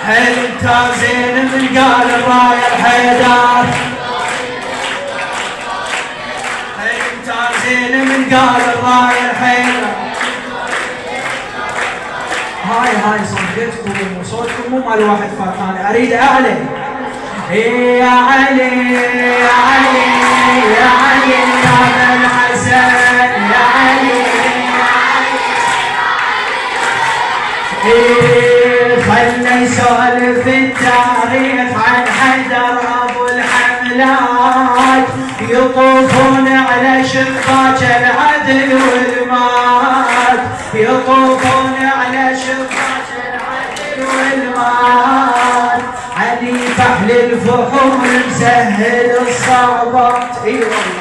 انت زين من قال الراية الحيدر، انت زين من قال الراية الحيدر. هاي صوتكم مو مال واحد فرحان، اريد اعلى. يا علي يا علي يا علي يا ابن الحسن يا علي خلنا يسولف التاريخ عن حيدر ابو الحملات، يطوفون على شباك العدل والمات، يطوفون على شباك العدل والمات. علي فحل الفحول مسهل الصعوبات. اي والله